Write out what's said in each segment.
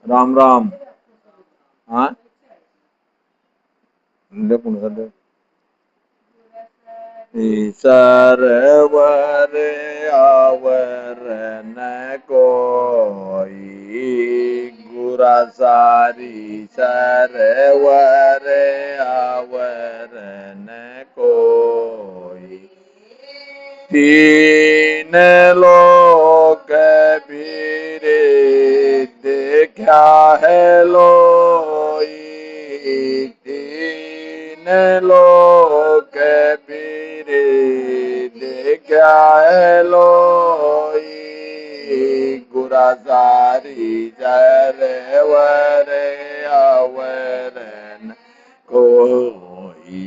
राम राम। हाँ पुन sir Ishwar our न कोई गुरा सारी सरवर आवर न कोई तीन लोक बीरे देखा है लोई तीन लोक बीरे देखा है लोई गुरा सारी जरवर अवरन कोई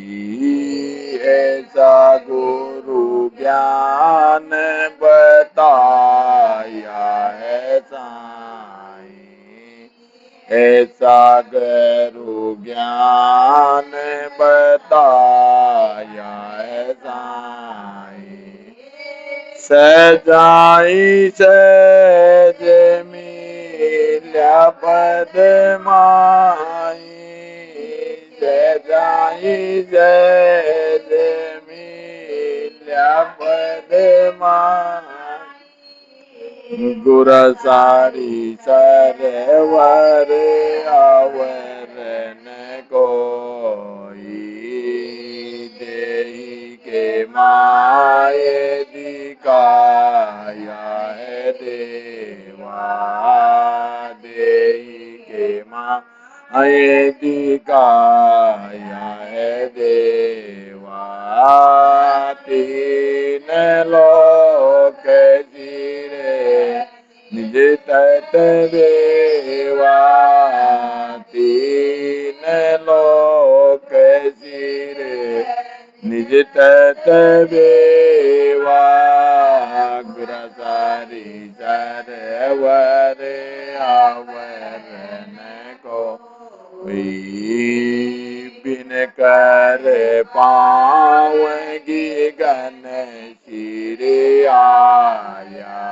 ऐसा गुरु ज्ञान बताया है साईं ऐसा गुरु ज्ञान बताया है साईं सजाई सज मिल्या पद माई सजाई सज मिल्या पद माई गुर सारी सरवर आवरण कोई देहि के माये दिखाया है देवा देहि के माये दिखाया है देवा तीन लोक जीरे निज तट देवा तीन लोक जीरे निज तट देवा गुर सारी सरवर आवरण को बिन कर पावगी गन सिर आया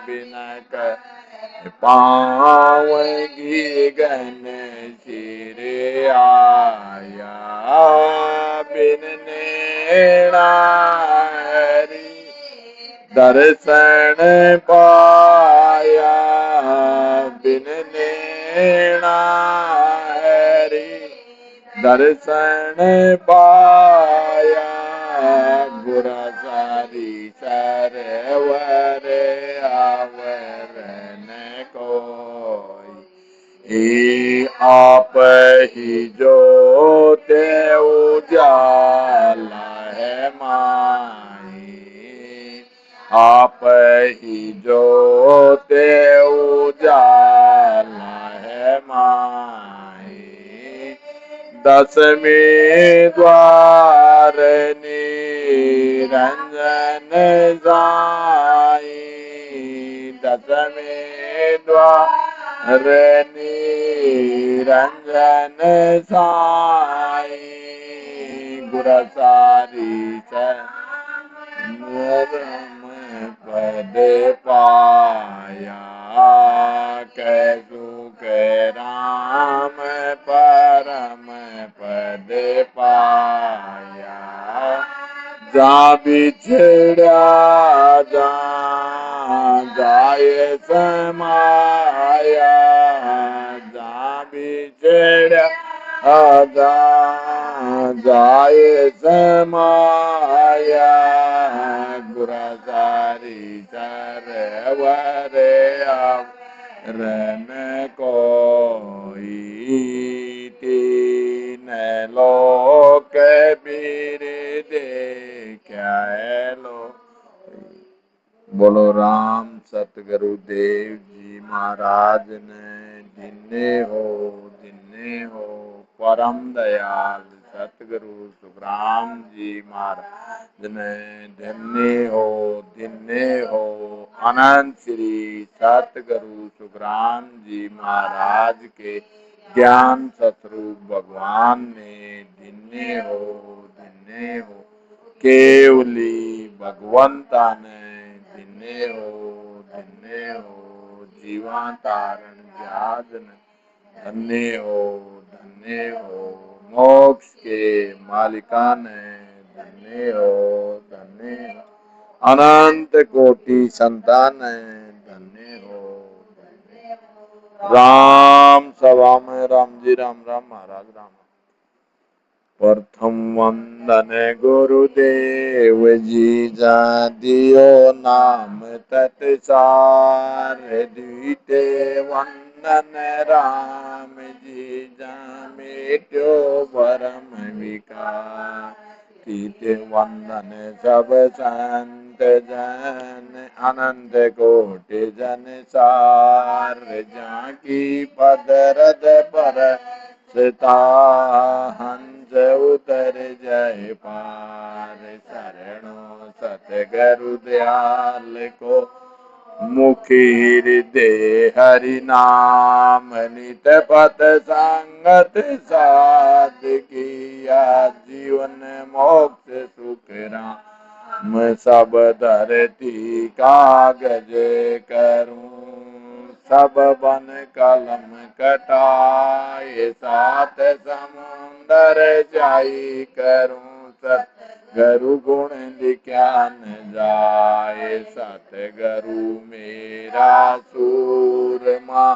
बिन कर पावगी गन सिर आया बिन नेड़ा हरि दर्शन पाया बिन नेड़ा हरि दर्शन पाया गुर सारी सरवर आवरण कोई आप ही जोत उजाला है माई आप ही जोत उजाला है माई दसवें द्वार निरंजन साई दसवें द्वार निरंजन साई गुर सारी सरम पद पाया कैसु के राम परम पद पाया जा बिछड़ा जा जाए समाया जा बिछड़ा जा जाए समाया गुर सारी सरवर आवरण कोई तीन लोक बीर देखा है लो बोलो राम सतगुरु देव जी महाराज ने दिने हो परम दयाल सतगुरु सुखराम जी महाराज ने दिने हो अनंत श्री सतगुरु सुखराम जी महाराज के ज्ञान सतरूप भगवान ने दिने हो केवली भगवंता ने दिने हो जीवा तारण जाजन। धन्य हो मोक्ष के मालिकान, धन्य हो अनंत कोटि संतान, धन्य हो। राम सभा में राम जी राम राम महाराज राम। प्रथम वंदन गुरुदेव जी जा दियो नाम तत्सार। द्वितीय वंदन राम जी जा मिट्यो भरम विकार। तृतीय वंदन सब संत जन अनंत कोटि जन सार। जाकी पदरद पर सीता हंस उतर जय पार। शरणों सतगुरु दयाल को मुखी हृदय हरि नाम। नित पथ संगत साध किया जीवन मोक्ष सुख राम। सब धरती कागज करूं सब बन कलम कटाए। सात समुंदर जाई करूं सतगुरु गुण लिख्या न जाए। सतगुरु मेरा सूरमा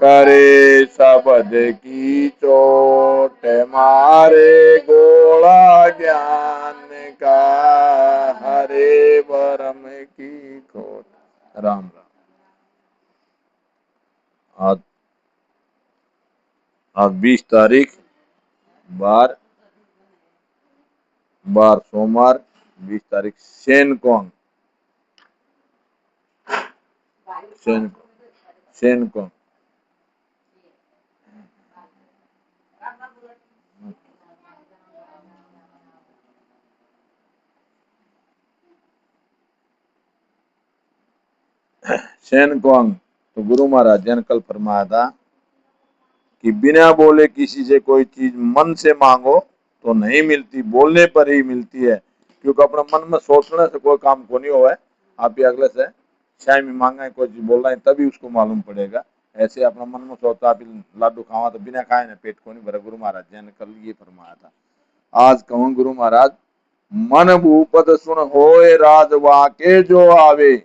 करे शब्द की चोट। मारे गोला ज्ञान का हरे भरम की खोट। राम राम। आज 20 तारीख बार सोमवार 20 तारीख सेनकोंग तो गुरु महाराज जी ने कल फरमाया था कि बिना बोले किसी से कोई चीज मन से मांगो तो नहीं मिलती, बोलने पर ही मिलती है। क्योंकि अपने मन में सोचने से कोई काम को नहीं हुआ है। आप भी अगले से चाय में मांगा है कोई चीज बोल रहा है तभी उसको मालूम पड़ेगा। ऐसे अपना मन में सोचता आप लाडू खावा तो बिना खाए ना पेट को नहीं भरा। गुरु महाराज जी ने कल ये फरमाया था। आज कहूँ गुरु महाराज मन भूपत सुन होए राज वाके जो आवे।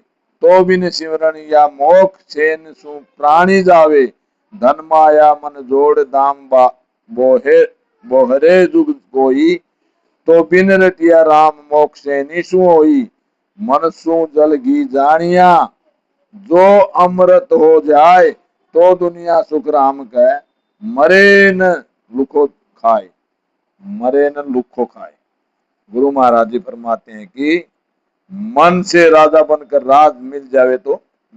तो बिन सिमरन या मोक्ष छेन सु प्राणी जावे। धन माया मन जोड़ दाम बोहरे जुग कोई। तो बिन रटिया राम मोक्ष निसु होई। मन सु जल घी जानिया जो अमृत हो जाए। तो दुनिया सुख राम कह मरे न लुखो खाए। मरे न लुखो खाए। गुरु महाराज जी फरमाते हैं कि मन से राजा बनकर राज मिल जावे तो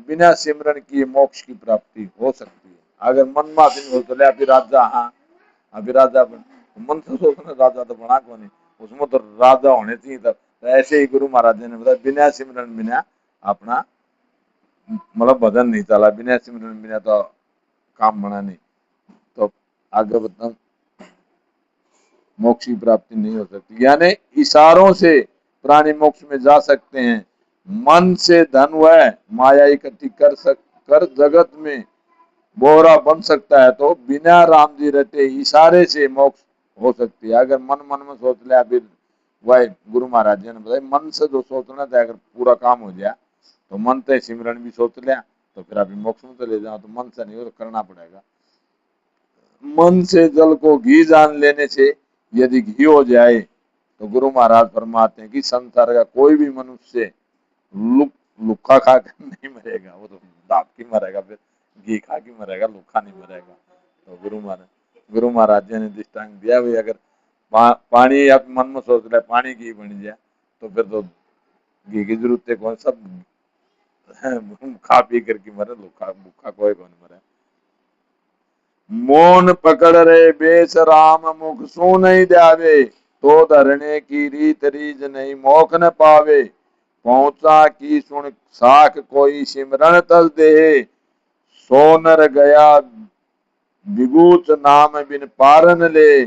बिना सिमरन किए मोक्ष की प्राप्ति हो सकती है। अगर मन माफी हो तो ले अभी राजा, हाँ अभी राजा बन, मन से सोचना राजा तो बना को नहीं, उसमें तो राजा होने चाहिए। तब तो ऐसे ही गुरु महाराज जी ने बताया बिना सिमरन बिना अपना मतलब भजन नहीं चला। बिना सिमरन बिना तो काम बना नहीं। तो आगे बताऊं मोक्ष की प्राप्ति नहीं हो सकती। यानी इशारों से प्राणी मोक्ष में जा सकते हैं। मन से धन व माया इकट्ठी कर जगत में बोहरा बन सकता है। तो बिना राम जी रटे इशारे से मोक्ष हो सकती है। अगर मन में सोच लिया फिर वह गुरु महाराज जी ने बताया मन से जो सोचना था अगर पूरा काम हो गया तो मन से सिमरन भी सोच लिया तो फिर अभी मोक्ष में चले जाओ। तो मन से नहीं हो तो करना पड़ेगा। मन से जल को घी जान लेने से यदि घी हो जाए तो गुरु महाराज फरमाते हैं कि संसार का कोई भी मनुष्य लुक्खा खा कर नहीं मरेगा। वो तो दाप की मरेगा, फिर घी खा के मरेगा, लुक्खा नहीं मरेगा। तो गुरु महाराज जी ने दृष्टांत दिया भाई अगर पानी आप मन में सोच रहे पानी घी बन जाए तो फिर तो घी की जरूरत है कौन। सब खा पी करके मरे, लुक्खा कोई कौन मरे। मोन पकड़ रे बेस राम मुख सो नहीं जावे। तो धरने की रीत रीज नहीं मोख न पावे। पहुंचा की सुन साख कोई सिमरन तल दे। सो नर गया बिगूच नाम बिन पारन ले।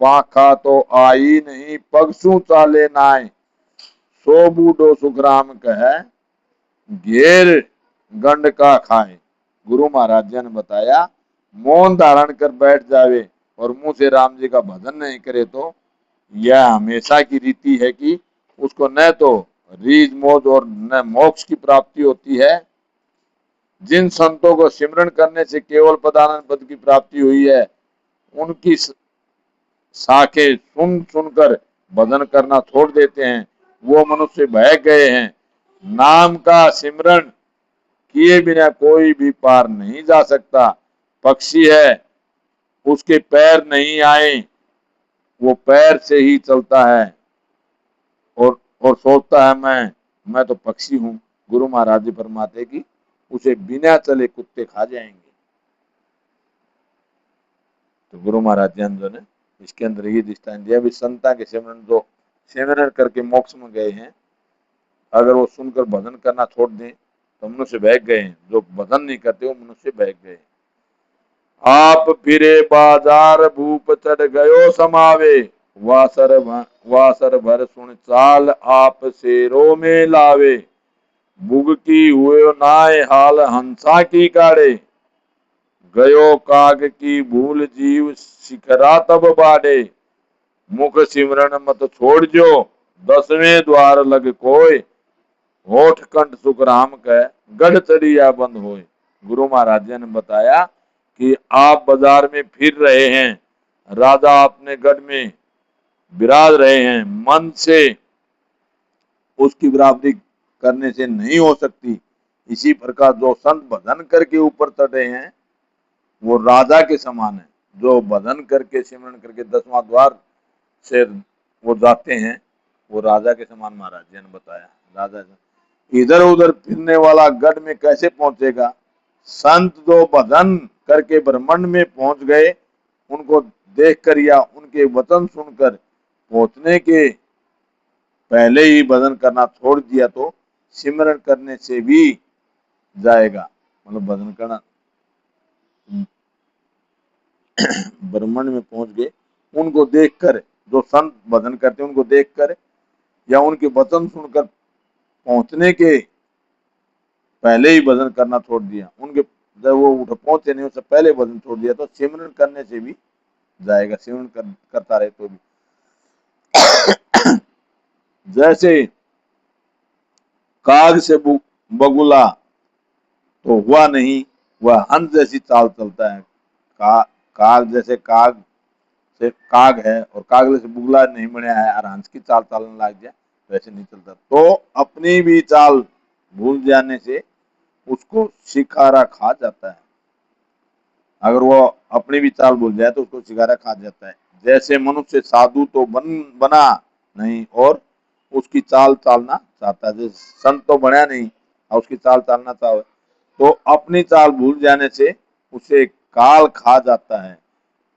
पाखा तो आई नहीं पगसू चाले नाय। सो बूढ़ो सुखराम कह घेर गंड का खाए। गुरु महाराज जी ने बताया, मौन धारण कर बैठ जावे और मुंह से राम जी का भजन नहीं करे तो यह हमेशा की रीति है कि उसको न तो रीझ मौज और न मोक्ष की प्राप्ति होती है। जिन संतों को सिमरण करने से केवल पदानंद पद की प्राप्ति हुई है, उनकी साखे सुन सुनकर भजन करना छोड़ देते हैं, वो मनुष्य बह गए हैं। नाम का सिमरण किए बिना कोई भी पार नहीं जा सकता। पक्षी है, उसके पैर नहीं आए, वो पैर से ही चलता है और सोचता है मैं तो पक्षी हूं। गुरु महाराज जी फरमाते कि उसे बिना चले कुत्ते खा जाएंगे। तो गुरु महाराज जी ने इसके अंदर ये दृष्टांत दिया भी, संता के सिमरन जो सिमरन करके मोक्ष में गए हैं, अगर वो सुनकर भजन करना छोड़ दें तो मनुष्य बह गए हैं। जो भजन नहीं करते वो मनुष्य बह गए। आप फिरे बाजार भूप चढ़ गयो समावे, वासर भर सुन चाल आप शेरों में लावे। बुग की हुए नाय हाल हंसा की काढ़े, गयो काग की भूल जीव शिखरा तब बाढ़े। मुख सिमरन मत छोड़ जो, 10वें द्वार लग कोय। होठ कंठ सुख राम कह, गढ़ चढ़िया बंद होए। गुरु महाराज जी ने बताया कि आप बाजार में फिर रहे हैं, राजा अपने गढ़ में विराज रहे हैं, मन से उसकी बराबरी करने से नहीं हो सकती। इसी प्रकार जो संत भजन करके ऊपर चढ़े हैं वो राजा के समान है। जो भजन करके सिमरन करके 10वां द्वार से वो जाते हैं वो राजा के समान महाराज जी ने बताया। राजा इधर उधर फिरने वाला गढ़ में कैसे पहुंचेगा? संत जो भजन करके ब्रह्मांड में पहुंच गए, उनको देखकर या उनके वचन सुनकर पहुंचने के पहले ही भजन करना छोड़ दिया तो सिमरन करने से भी जाएगा। मतलब भजन करना ब्रह्मांड में पहुंच गए, उनको देखकर, जो संत भजन करते हैं उनको देखकर या उनके वचन सुनकर पहुंचने के पहले ही भजन करना छोड़ दिया, उनके जब वो उठ पहुंचे नहीं उससे पहले भजन छोड़ दिया तो सिमरन करने से भी जाएगा। सिमरन करता रहे तो भी। जैसे काग से बगुला तो हुआ नहीं, वह हंस जैसी चाल चलता है। काग जैसे काग से काग है और कागले से बुगला नहीं बनया है और हंस की चाल चलने लग जाए, वैसे नहीं चलता। तो अपनी भी चाल भूल जाने से उसको शिकारा खा जाता है। अगर वो अपनी भी चाल भूल जाए तो उसको शिकारा खा जाता है। जैसे मनुष्य साधु तो बना नहीं और उसकी चाल चालना चाहता है, जैसे संत तो बना नहीं और उसकी चाल चालना चाहे, तो अपनी चाल भूल जाने से उसे काल खा जाता है।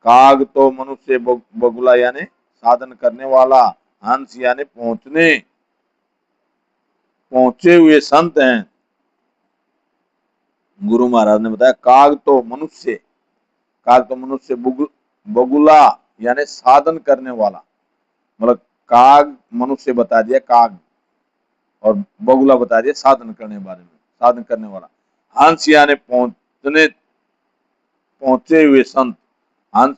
काग तो मनुष्य बगुला यानी साधन करने वाला, हंस यानी पहुंचे हुए संत हैं। गुरु महाराज ने बताया काग तो मनुष्य बगुला यानी साधन करने वाला। मतलब काग मनुष्य बता दिया काग और बगुला बता दिया साधन करने बारे में, साधन करने वाला। हंस यानी पहुंचे हुए संत। हंस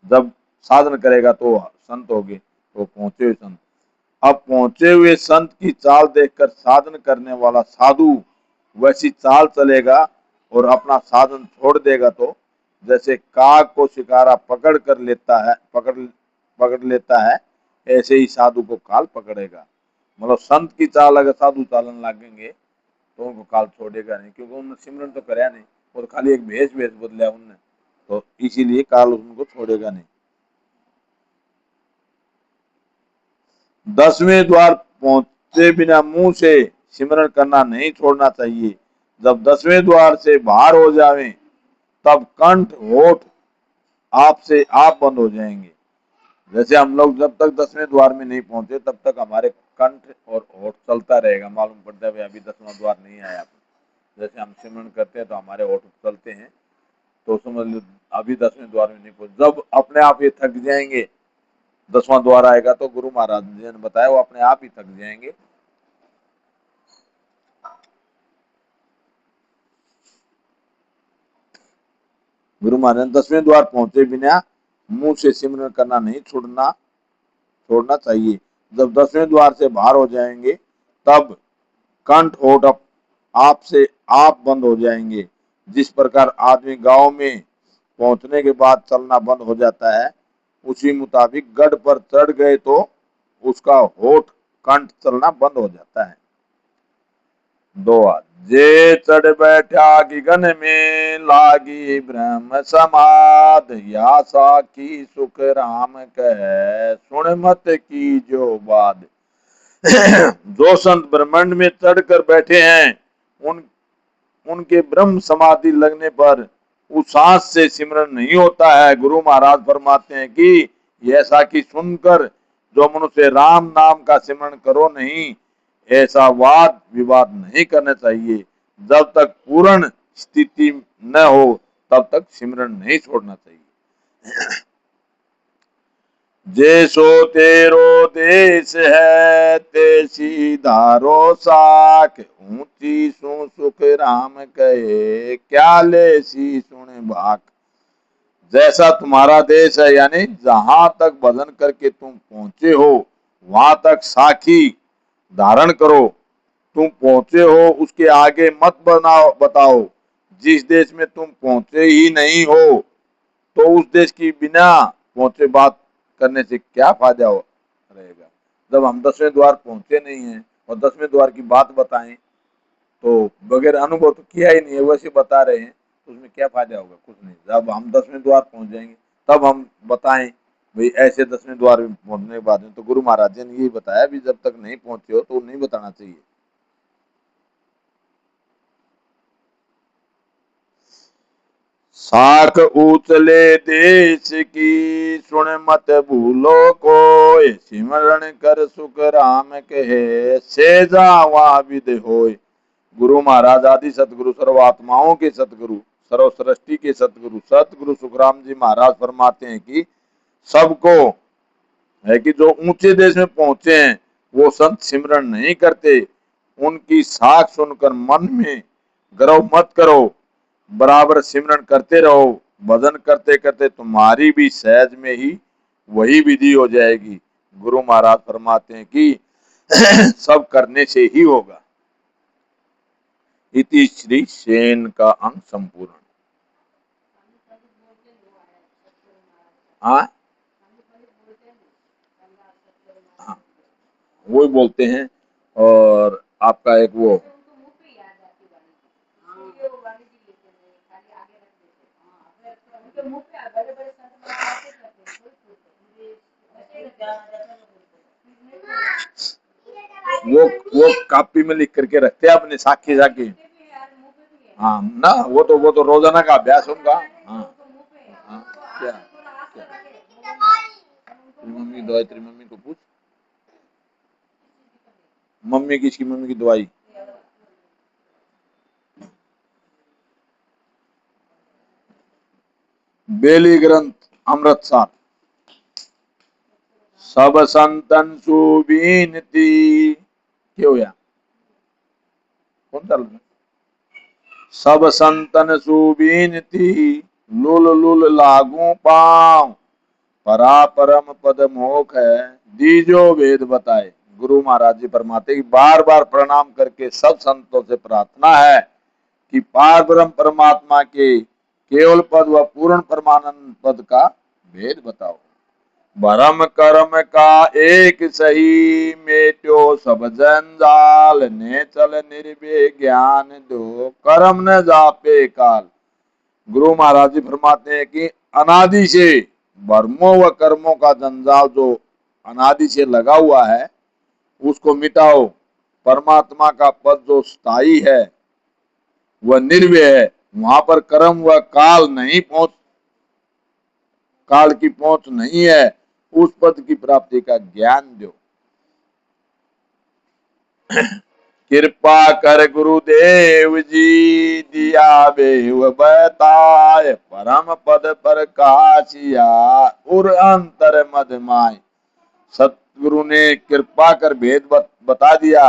जब साधन करेगा तो संत होगे, तो पहुंचे हुए संत। अब पहुंचे हुए संत की चाल देखकर साधन करने वाला साधु वैसी चाल चलेगा और अपना साधन छोड़ देगा तो जैसे काग को शिकारा पकड़ लेता है, ऐसे ही साधु को काल पकड़ेगा। मतलब संत की चाल अगर साधु चालन लगेंगे तो उनको काल छोड़ेगा नहीं, क्योंकि उन्होंने सिमरन तो कराया नहीं और खाली एक भेष बदला उनने, तो इसीलिए काल उनको छोड़ेगा नहीं। 10वें द्वार पहुंचे बिना मुंह से सिमरन करना नहीं छोड़ना चाहिए। जब 10वें द्वार से बाहर हो जावे तब कंठ होठ आपसे आप बंद हो जाएंगे। जैसे हम लोग जब तक 10वें द्वार में नहीं पहुंचे तब तक हमारे कंठ और होठ चलता रहेगा, मालूम पड़ता है अभी 10वां द्वार नहीं आया। जैसे हम सिमरन करते हैं तो हमारे होठ चलते हैं, तो समझ लो अभी 10वें द्वार में नहीं पहुंचे। जब अपने आप ये थक जाएंगे, 10वां द्वार आएगा तो गुरु महाराज जी ने बताया वो अपने आप ही थक जाएंगे। गुरु महाराज 10वें द्वार पहुंचे बिना मुंह से सिमरन करना नहीं छोड़ना चाहिए। जब 10वें द्वार से बाहर हो जाएंगे तब कंठ होठ आप से आप बंद हो जाएंगे। जिस प्रकार आदमी गांव में पहुंचने के बाद चलना बंद हो जाता है, उसी मुताबिक गढ़ पर चढ़ गए तो उसका होठ कंठ चलना बंद हो जाता है। दोहा, जे चढ़ बैठा कि गन में लागी ब्रह्म समाध, या साखी सुख राम कह सुन मत की जो बात। जो संत ब्रह्मांड में चढ़कर बैठे हैं उनके ब्रह्म समाधि लगने पर उस सांस से सिमरन नहीं होता है। गुरु महाराज फरमाते हैं कि ऐसा कि सुनकर जो मनुष्य राम नाम का सिमरन करो नहीं, ऐसा वाद विवाद नहीं करना चाहिए। जब तक पूर्ण स्थिति न हो तब तक सिमरन नहीं छोड़ना चाहिए। जैसो तेरो देश है तेसी धारो साख, ऊंची सु सुख राम कहे क्या ले सी सुने भाक। जैसा तुम्हारा देश है, यानी जहां तक भजन करके तुम पहुंचे हो वहां तक साखी धारण करो। तुम पहुंचे हो उसके आगे मत बताओ। जिस देश में तुम पहुंचे ही नहीं हो तो उस देश की बिना पहुंचे बात करने से क्या फायदा रहेगा। जब हम 10वें द्वार पहुंचे नहीं हैं और 10वें द्वार की बात बताएं तो बगैर अनुभव तो किया ही नहीं है, वैसे बता रहे हैं तो उसमें क्या फायदा होगा, कुछ नहीं। जब हम 10वें द्वार पहुंच जाएंगे तब हम बताएं भाई ऐसे 10वें द्वार में पहुंचने के बाद में। तो गुरु महाराज जी ने यही बताया भी जब तक नहीं पहुंचे हो तो नहीं बताना चाहिए। साख उचले देश की सुन मत भूलो कोय, सिमरण कर सुख राम कहे से जावा विद होय। गुरु महाराज आदि सतगुरु सर्वात्माओं के सतगुरु सर्व सृष्टि के सतगुरु सतगुरु सुखराम जी महाराज फरमाते हैं कि सबको है कि जो ऊंचे देश में पहुंचे हैं वो संत सिमरन नहीं करते। उनकी साख सुनकर मन में गर्व मत करो, बराबर सिमरन करते रहो। भजन करते करते तुम्हारी भी सहज में ही वही विधि हो जाएगी। गुरु महाराज फरमाते हैं कि सब करने से ही होगा। इति श्री सेन का अंग संपूर्ण। हाँ हाँ, वो बोलते हैं। और आपका एक वो वो कापी में लिख करके रखते हैं अपने साखी साखी। हाँ ना, वो तो रोजाना का अभ्यास होगा। हाँ हाँ, क्या मम्मी दवाई तेरी मम्मी को पूछ। मम्मी किसकी मम्मी की दवाई? बेली ग्रंथ अमृतसर। सब संतन सुबीनती क्यों होया कौन चल रहा? सब संतन सुबीनती लुल लुल लागू पांव, परा परम पद मोख है दीजो वेद बताए। गुरु महाराज जी फरमाते कि बार बार प्रणाम करके सब संतों से प्रार्थना है कि पार ब्रह्म परमात्मा के केवल पद व पूर्ण परमानंद पद का भेद बताओ। भरम कर्म का एक सही मेट्यो सब जंजाल, ने चल निर्भय ज्ञान दो कर्म न जापे काल। गुरु महाराज जी फरमाते हैं कि अनादि से भरमों व कर्मों का जंजाल जो अनादि से लगा हुआ है उसको मिटाओ। परमात्मा का पद जो स्थायी है वह निर्भय है, वहां पर कर्म व काल की पहुंच नहीं है। उस पद की प्राप्ति का ज्ञान दो। कृपा कर गुरुदेव जी दिया बेव बताए, परम पद पर काशिया उर अंतर मधमाय। सतगुरु ने कृपा कर भेद बता दिया।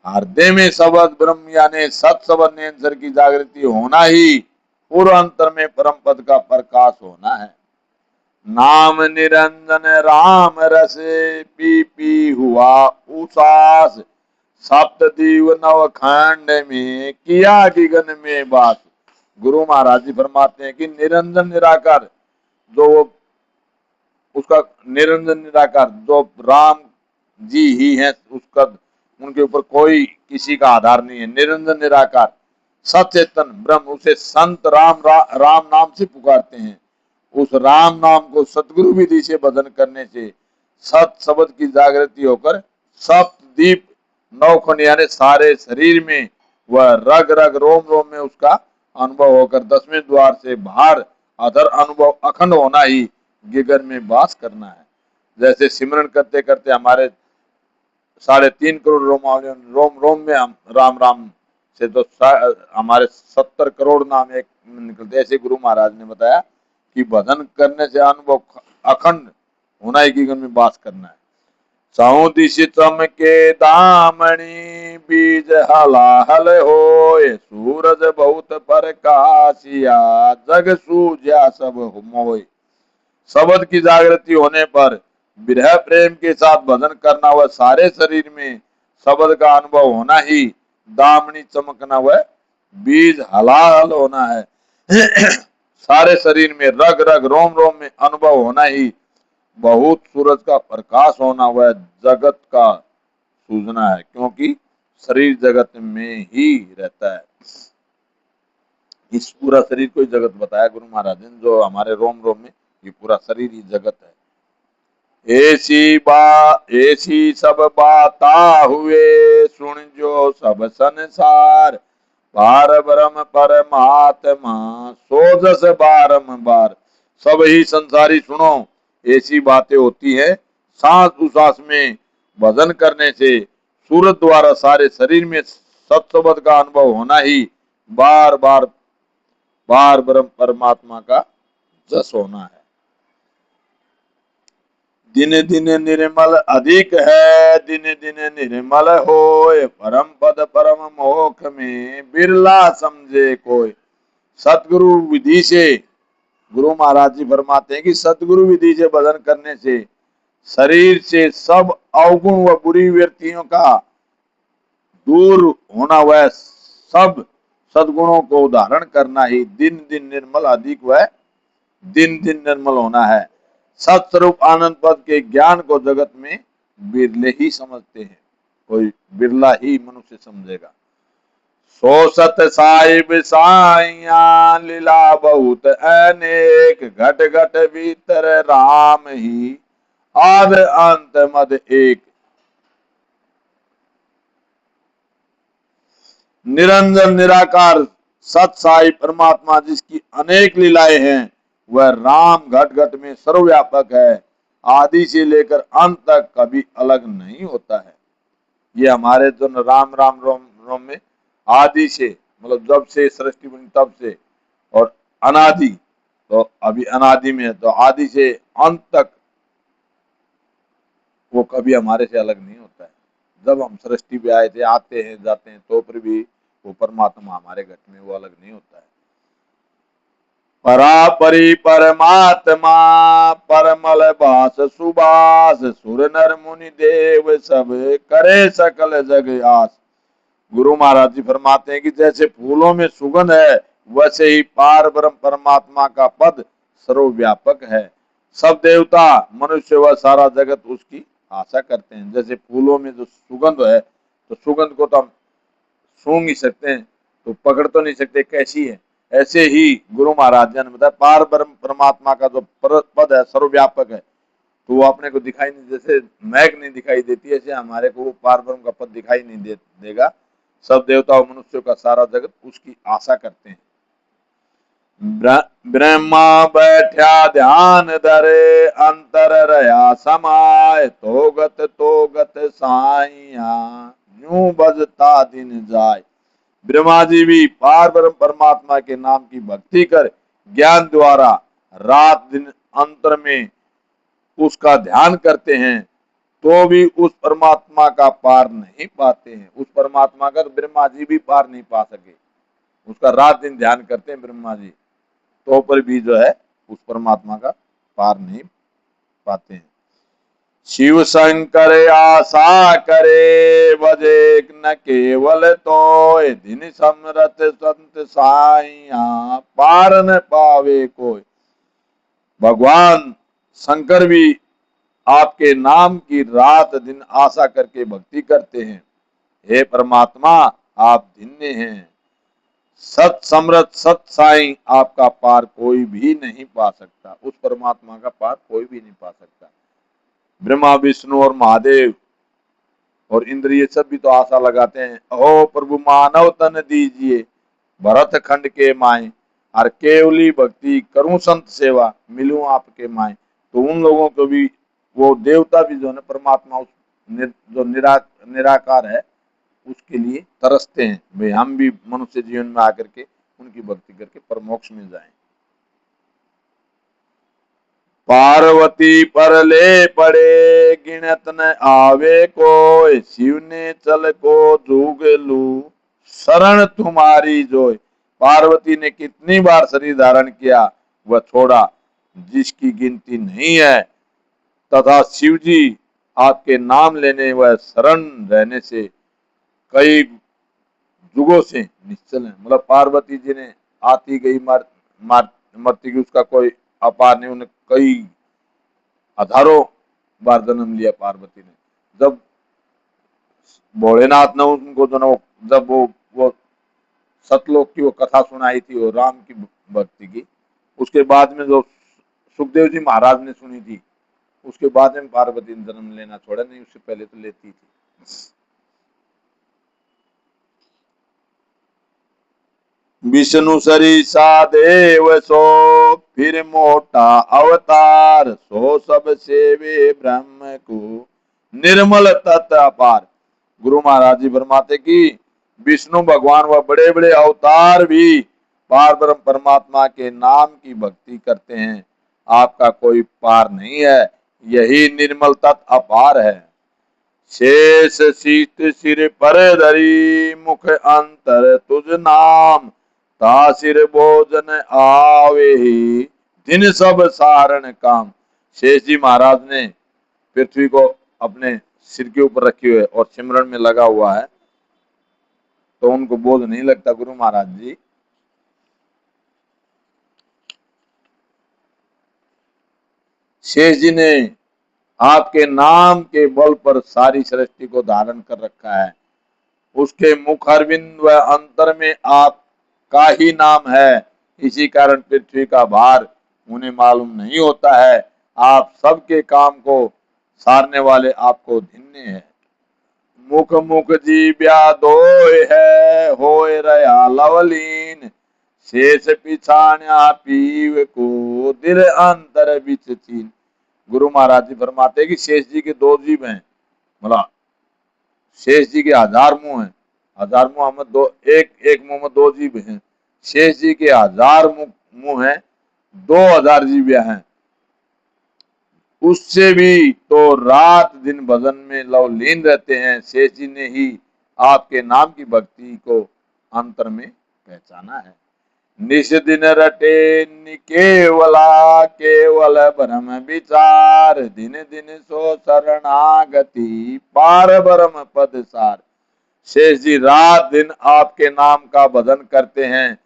हृदय में शब्द ब्रह्म यानी सत शब्द नेंसर की जागृति होना ही पूर्व अंतर में परम पद का प्रकाश होना है। नाम निरंजन राम रस पी पी हुआ उसास, सप्तदीव नवखंड में किया गिगन में बास। गुरु महाराज जी फरमाते हैं कि निरंजन निराकार जो उसका निरंजन निराकार जो राम जी ही है, उसका उनके ऊपर कोई किसी का आधार नहीं है। निरंजन निराकार सचेतन ब्रह्म, उसे संत राम नाम से पुकारते हैं। उस राम नाम को सतगुरु विधि से भजन करने से सत शब्द की जागृति होकर सप्त दीप नौखंड यानी सारे शरीर में वह रग रग रोम रोम में उसका अनुभव होकर 10वें द्वार से बाहर अधर अनुभव अखंड होना ही गिगन में वास करना है। जैसे सिमरन करते करते हमारे 3.5 करोड़ रोमावलियों रोम रोम में हम राम राम से तो हमारे 70 करोड़ नाम एक निकलते। ऐसे गुरु महाराज ने बताया कि भजन करने से अनुभव अखंड होना ही गिगन में वास करना है। सऊदिश चमके दामणी बीज हलाहल होए, सूरज बहुत प्रकाशिया जग सूझा सब मोय। शब्द की जागृति होने पर विरह प्रेम के साथ भजन करना व सारे शरीर में शब्द का अनुभव होना ही दामनी चमकना व बीज हलाहल होना है। सारे शरीर में रग रग रोम रोम में अनुभव होना ही बहुत सूरज का प्रकाश होना वह जगत का सूझना है, क्योंकि शरीर जगत में ही रहता है। इस पूरा शरीर को जगत बताया गुरु महाराज ने, जो हमारे रोम रोम में ये पूरा शरीर ही जगत है। ऐसी सब बाता हुए सुन जो सब संसार, पार ब्रह्म परमात्मा सोजस बारंबार। सब ही संसारी सुनो, ऐसी बातें होती है सांस उसास में भजन करने से सूरत द्वारा सारे शरीर में सत्सबद का अनुभव होना ही बार बार बार ब्रह्म परमात्मा का जस होना है। दिन दिन निर्मल अधिक है, दिन दिन निर्मल होए, परम पद परम मोक्ष में बिरला समझे कोई। सतगुरु विधि से गुरु महाराज जी फरमाते हैं कि सतगुरु विधि से भजन करने से शरीर से सब अवगुण व बुरी वृत्तियों का दूर होना व सब सद्गुणों को धारण करना ही दिन दिन निर्मल अधिक व दिन दिन निर्मल होना है। सत्स्वरूप आनंद पद के ज्ञान को जगत में बिरले ही समझते हैं, कोई बिरला ही मनुष्य समझेगा। सो सत साहिब साइया लीला बहुत अनेक, घट घट भीतर राम ही आद अंत मद एक। निरंजन निराकार सत साई परमात्मा जिसकी अनेक लीलाएं हैं, वह राम घट घट में सर्वव्यापक है, आदि से लेकर अंत तक कभी अलग नहीं होता है। ये हमारे जो राम राम रोम रोम में आदि से मतलब जब से सृष्टि बनी तब से, और अनादि तो अभी अनादि में है, तो आदि से अंत तक वो कभी हमारे से अलग नहीं होता है। जब हम सृष्टि पे आए थे, आते हैं जाते हैं, तो फिर भी वो परमात्मा हमारे घट में वो अलग नहीं होता है। परापरि परमात्मा परमल बास सुबास, सुर नर मुनि देव सब करे सकल जग आस। गुरु महाराज जी फरमाते हैं कि जैसे फूलों में सुगंध है, वैसे ही पार ब्रह्म परमात्मा का पद सर्वव्यापक है। सब देवता मनुष्य व सारा जगत उसकी आशा करते हैं। जैसे फूलों में जो सुगंध है, तो सुगंध को तो हम सूंघ ही सकते हैं, तो पकड़ तो नहीं सकते कैसी है। ऐसे ही गुरु महाराज ने बताया पार ब्रह्म परमात्मा का जो पद है सर्वव्यापक है, तो वो अपने को दिखाई नहीं, जैसे महक नहीं दिखाई देती, ऐसे हमारे को वो पार ब्रह्म का पद दिखाई नहीं देगा। सब देवता और मनुष्यों का सारा जगत उसकी आशा करते हैं। ब्रह्मा बैठा ध्यान धरे, अंतर रया समाय, तो गत साइया यूं बजता दिन जाय। ब्रह्मा जी भी पार ब्रह्म परमात्मा के नाम की भक्ति कर ज्ञान द्वारा रात दिन अंतर में उसका ध्यान करते हैं, तो भी उस परमात्मा का पार नहीं पाते हैं। उस परमात्मा का ब्रह्मा जी भी पार नहीं पा सके, उसका रात दिन ध्यान करते हैं ब्रह्मा जी, तो पर भी जो है उस परमात्मा का पार नहीं पाते हैं। शिव शंकर आशा करे बजे न केवल तो दिन समरत संत साइया पार न पावे कोई। भगवान शंकर भी आपके नाम की रात दिन आशा करके भक्ति करते हैं। हे परमात्मा आप धन्य हैं। सत समृत सत साई आपका पार कोई भी नहीं पा सकता। उस परमात्मा का पार कोई भी नहीं पा सकता। ब्रह्मा विष्णु और महादेव और इंद्र ये सब भी तो आशा लगाते हैं, अहो प्रभु मानव तन दीजिए भरत खंड के माए और केवली भक्ति करूं संत सेवा मिलूं आपके माए। तो उन लोगों को भी वो देवता भी जो है परमात्मा उस जो निराकार है उसके लिए तरसते हैं, भाई हम भी मनुष्य जीवन में आकर के उनकी भक्ति करके परमोक्ष में जाएं। पार्वती पर ले पड़े गिनत न आवे को, शिव ने चल को जुग लू शरण तुम्हारी जोय। पार्वती ने कितनी बार शरीर धारण किया वह छोड़ा जिसकी गिनती नहीं है, तथा शिव जी आपके नाम लेने व शरण रहने से कई युगों से निश्चल है। मतलब पार्वती जी ने आती गई मरती गई उसका कोई अपार नहीं, उन्हें कई हजारों बार जन्म लिया पार्वती ने। जब भोलेनाथ ने उनको जो जब वो सतलोक की वो कथा सुनाई थी वो राम की भक्ति की, उसके बाद में जो सुखदेव जी महाराज ने सुनी थी उसके बाद में पार्वती ने जन्म लेना छोड़ा, नहीं उससे पहले तो लेती थी। विष्णु सरिसा देव सो फिर मोटा अवतार, सो सब सेवे ब्रह्म को निर्मल तत् अपार। गुरु महाराज जी फरमाते कि विष्णु भगवान व बड़े बड़े अवतार भी पार ब्रह्म परमात्मा के नाम की भक्ति करते हैं, आपका कोई पार नहीं है, यही निर्मल तत् अपार है। शेष शीत सिर पर धरी मुख अंतर तुझ नाम, तासिर भोजन आवे ही दिन सब सारण काम। शेष जी महाराज ने पृथ्वी को अपने सिर के ऊपर रखे हुए और सिमरन में लगा हुआ है, तो उनको बोझ नहीं लगता। गुरु महाराज जी शेष जी ने आपके नाम के बल पर सारी सृष्टि को धारण कर रखा है। उसके मुख अरविंद व अंतर में आपका ही नाम है, इसी कारण पृथ्वी का भार उन्हें मालूम नहीं होता है। आप सबके काम को सारने वाले आपको धन्य है। मुख मुख जीव्या दोय है होय रया लवलीन, शेष पिछाण्या पीव को दिल अंतर बिच चीन। गुरु महाराज जी फरमाते कि शेष जी के दो जीव हैं, मतलब शेष जी के 1000 मुंह हैं, 1000 मुंह में दो एक मुंह में 2 जीव हैं। शेष जी के 1000 मुंह हैं, 2000 जीव्या हैं। उससे भी तो रात दिन भजन में लवलीन रहते हैं। शेष जी ने ही आपके नाम की भक्ति को अंतर में पहचाना है। निश दिन रटे केवला केवल ब्रह्म विचार, दिन दिन सो शरणागति पार ब्रह्म पद सार। शेष जी रात दिन आपके नाम का भजन करते हैं।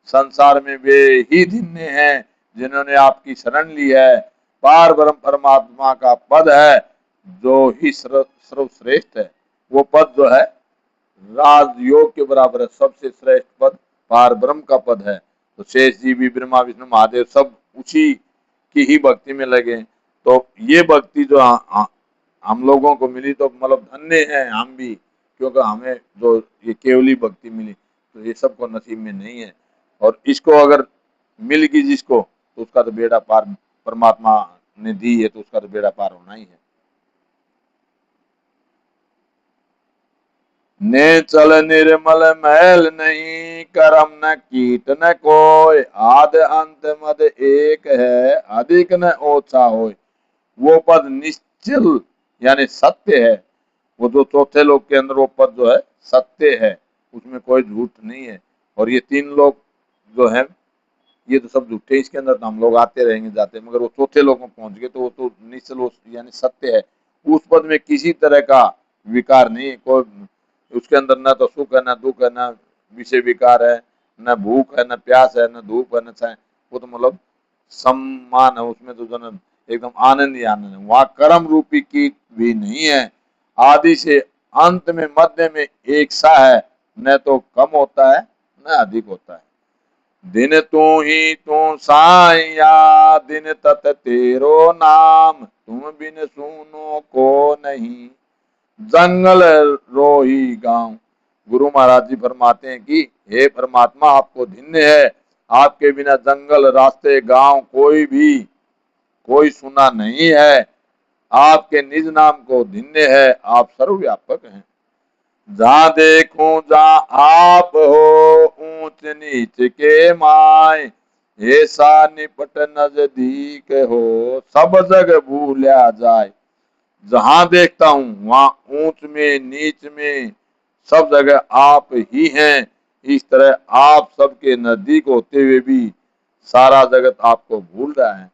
संसार में वे ही धन्य हैं जिन्होंने आपकी शरण ली है। पार ब्रह्म परमात्मा का पद है जो ही सर्वश्रेष्ठ है। वो पद जो है राजयोग के बराबर है, सबसे श्रेष्ठ पद पार ब्रह्म का पद है। तो शेष जी भी ब्रह्मा विष्णु महादेव सब उसी की ही भक्ति में लगे। तो ये भक्ति जो हम लोगों को मिली तो मतलब धन्य है हम भी, क्योंकि हमें जो ये केवली भक्ति मिली तो ये सबको नसीब में नहीं है। और इसको अगर मिल गई जिसको तो उसका तो बेड़ा पार परमात्मा ने दी है, तो उसका तो बेड़ा पार होना ही है। ने चल निर्मल मैल नहीं करम न कीट न कोय, आद अंत मद एक है अधिक न ओछा होय। वो पद निश्चल यानी सत्य है। वो जो चौथे लोक के अंदर वो पद जो है सत्य है, उसमें कोई झूठ नहीं है। और ये 3 लोक जो है ये तो सब झूठे, इसके अंदर तो हम लोग आते रहेंगे जाते, मगर वो चौथे लोग में पहुंच गए तो वो तो निश्चल यानी सत्य है। उस पद में किसी तरह का विकार नहीं है, कोई उसके अंदर न तो सुख है, न दुख है, न विषय विकार है, न भूख है, न प्यास है, न धूप है, न छाया। वो तो मतलब सम्मान है उसमें, तो जो है एकदम आनंद ही आनंद है। वहां कर्म रूपी कीट भी नहीं है, आदि से अंत में मध्य में एक सा है, न तो कम होता है न अधिक होता है। दिन तू ही तू साइया, दिन तत तेरो नाम, तुम बिन सुनो को नहीं, जंगल रोही गांव। गुरु महाराज जी फरमाते हैं कि हे परमात्मा, आपको धन्य है, आपके बिना जंगल रास्ते गांव कोई सुना नहीं है। आपके निज नाम को धन्य है, आप सर्वव्यापक हैं। जहां देखूं जहां आप हो, ऊंच नीच के माय, ऐसा निपट नजदीक हो, सब जग भूला जाए। जहां देखता हूं वहां ऊंच में नीच में सब जगह आप ही हैं। इस तरह आप सबके नजदीक होते हुए भी सारा जगत आपको भूल रहा है।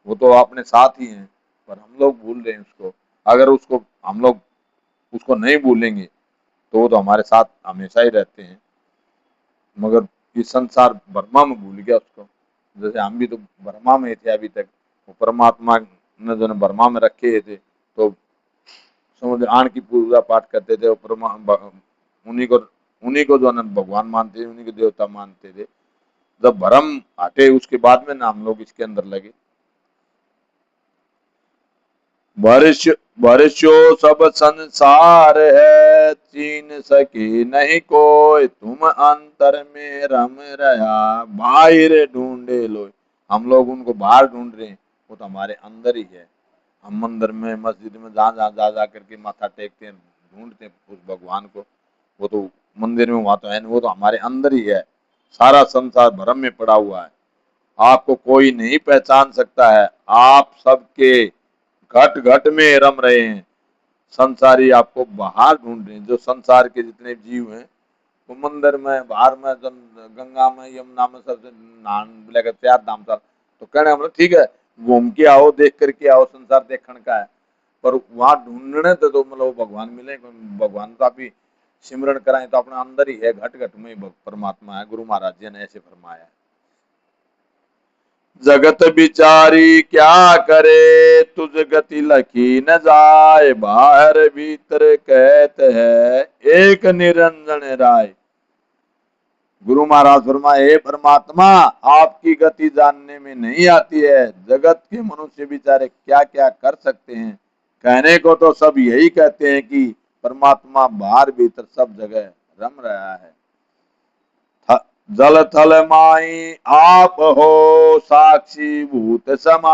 वो तो अपने साथ ही हैं, पर हम लोग भूल रहे हैं उसको। अगर उसको हम लोग उसको नहीं भूलेंगे तो वो तो हमारे साथ हमेशा ही रहते हैं, मगर ये संसार ब्रह्मा में भूल गया उसको। जैसे हम भी तो ब्रह्मा में थे अभी तक, वो परमात्मा ने जो ब्रह्मा में रखे थे, तो समुद्र आण की पूजा पाठ करते थे, उन्हीं को जो है भगवान मानते थे, उन्हीं को देवता मानते थे। जब भरम हटे उसके बाद में ना हम लोग इसके अंदर लगे। वर्षो सब संसार है, चीन सके नहीं कोई, तुम अंतर में रम रहा, बाहर ढूंढे लो। हम लोग उनको बाहर ढूंढ रहे हैं, वो तो हमारे अंदर ही है। हम मंदिर में मस्जिद में जहाँ जहाँ जा करके माथा टेकते हैं, ढूंढते हैं उस भगवान को, वो तो मंदिर में वहां तो है नहीं, वो तो हमारे अंदर ही है। सारा संसार भ्रम में पड़ा हुआ है, आपको कोई नहीं पहचान सकता है। आप सबके घट घट में रम रहे हैं। संसारी आपको बाहर ढूंढ रहे हैं। जो संसार के जितने जीव हैं वो मंदिर में, बाहर में, गंगा में, यमुना में सबसे नहान लेकर तैयार दाम साल, तो कहने हम ठीक है, घूम के आओ, देख करके आओ, संसार देखने का है। पर वहां ढूंढने तो मतलब भगवान मिले, भगवान का भी सिमरण कराएं तो अपने अंदर ही है, घट घट में परमात्मा है। गुरु महाराज जी ने ऐसे फरमाया है। जगत बिचारी क्या करे, तुझ गति लखी न जाए, बाहर भीतर कहत है, एक निरंजन राय। गुरु महाराज फरमाए, हे परमात्मा, आपकी गति जानने में नहीं आती है। जगत के मनुष्य बिचारे क्या क्या कर सकते हैं। कहने को तो सब यही कहते हैं कि परमात्मा बाहर भीतर सब जगह रम रहा है। जल थल माई आप हो, साक्षी भूत समा।